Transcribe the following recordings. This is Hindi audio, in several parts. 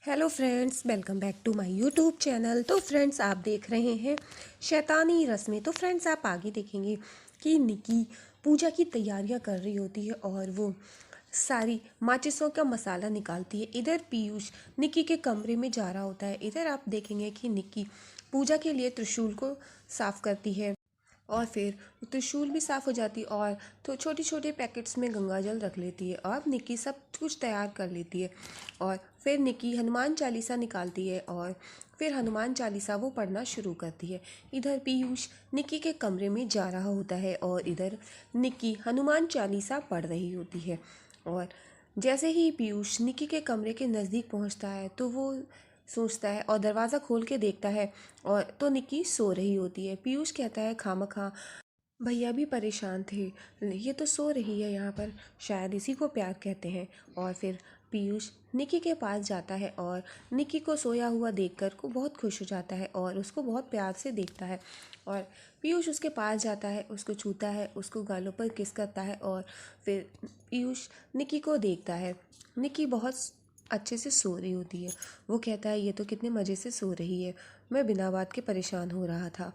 Hello friends, welcome back to my YouTube channel. तो फ्रेंड्स, आप देख रहे हैं शैतानी रस्में। तो फ्रेंड्स, आप आगे देखेंगे कि निकी पूजा की तैयारियां कर रही होती है और वो सारी माचिसों का मसाला निकालती है। इधर पीयूष निकी के कमरे में जा रहा होता है। इधर आप देखेंगे कि निकी पूजा के लिए त्रिशूल को साफ करती है और फिर त्रिशूल भी साफ़ हो जाती है और तो छोटे छोटे पैकेट्स में गंगाजल रख लेती है और निकी सब कुछ तैयार कर लेती है। और फिर निकी हनुमान चालीसा निकालती है और फिर हनुमान चालीसा वो पढ़ना शुरू करती है। इधर पीयूष निकी के कमरे में जा रहा होता है और इधर निकी हनुमान चालीसा पढ़ रही होती है। और जैसे ही पीयूष निकी के कमरे के नज़दीक पहुंचता है तो वो सोचता है और दरवाज़ा खोल के देखता है और तो निक्की सो रही होती है। पीयूष कहता है, खामखा भैया भी परेशान थे, ये तो सो रही है यहाँ पर, शायद इसी को प्यार कहते हैं। और फिर पीयूष निक्की के पास जाता है और निक्की को सोया हुआ देखकर को बहुत खुश हो जाता है और उसको बहुत प्यार से देखता है। और पीयूष उसके पास जाता है, उसको छूता है, उसको गालों पर किस करता है और फिर पीयूष निक्की को देखता है। निक्की बहुत अच्छे से सो रही होती है। वो कहता है, ये तो कितने मज़े से सो रही है, मैं बिना बात के परेशान हो रहा था।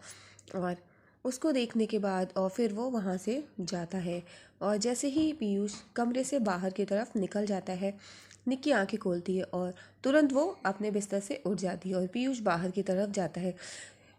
और उसको देखने के बाद और फिर वो वहाँ से जाता है। और जैसे ही पीयूष कमरे से बाहर की तरफ निकल जाता है, निक्की आंखें खोलती है और तुरंत वो अपने बिस्तर से उठ जाती है और पीयूष बाहर की तरफ जाता है।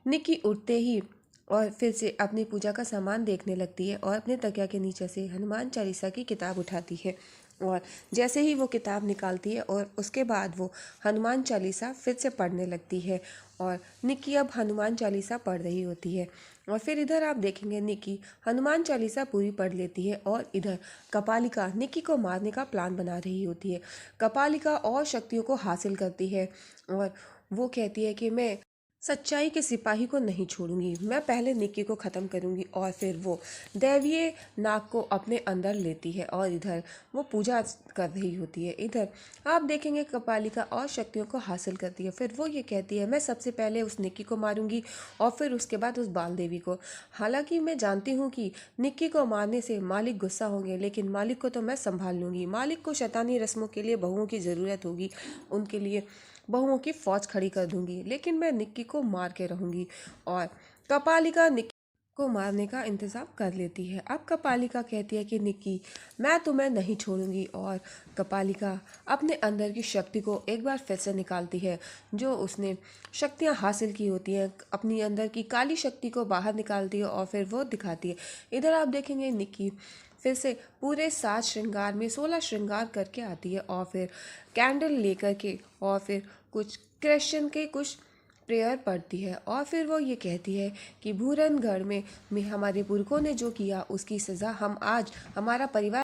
निक्की उठते ही और फिर से अपनी पूजा का सामान देखने लगती है और अपने तकिया के नीचे से हनुमान चालीसा की किताब उठाती है। और जैसे ही वो किताब निकालती है और उसके बाद वो हनुमान चालीसा फिर से पढ़ने लगती है और निक्की अब हनुमान चालीसा पढ़ रही होती है। और फिर इधर आप देखेंगे निक्की हनुमान चालीसा पूरी पढ़ लेती है और इधर कपालिका निक्की को मारने का प्लान बना रही होती है। कपालिका और शक्तियों को हासिल करती है और वो कहती है कि मैं सच्चाई के सिपाही को नहीं छोड़ूंगी, मैं पहले निक्की को ख़त्म करूंगी। और फिर वो दैवीय नाग को अपने अंदर लेती है और इधर वो पूजा कर रही होती है। इधर आप देखेंगे कपालिका और शक्तियों को हासिल करती है। फिर वो ये कहती है, मैं सबसे पहले उस निक्की को मारूंगी और फिर उसके बाद उस बाल देवी को। हालांकि मैं जानती हूँ कि निक्की को मारने से मालिक गुस्सा होंगे, लेकिन मालिक को तो मैं संभाल लूँगी। मालिक को शैतानी रस्मों के लिए बहुओं की ज़रूरत होगी, उनके लिए बहुओं की फौज खड़ी कर दूंगी, लेकिन मैं निक्की को मार के रहूंगी। और कपालिका निक्की को मारने का इंतज़ाम कर लेती है। अब कपालिका कहती है कि निक्की, मैं तुम्हें नहीं छोड़ूंगी। और कपालिका अपने अंदर की शक्ति को एक बार फिर से निकालती है, जो उसने शक्तियाँ हासिल की होती हैं, अपनी अंदर की काली शक्ति को बाहर निकालती है और फिर वो दिखाती है। इधर आप देखेंगे निक्की फिर से पूरे 7 श्रृंगार में 16 श्रृंगार करके आती है और फिर कैंडल लेकर के और फिर कुछ क्रिश्चियन के कुछ प्रेयर पढ़ती है। और फिर वो ये कहती है कि भूरनगढ़ में हमारे पुरखों ने जो किया उसकी सज़ा हम आज हमारा परिवार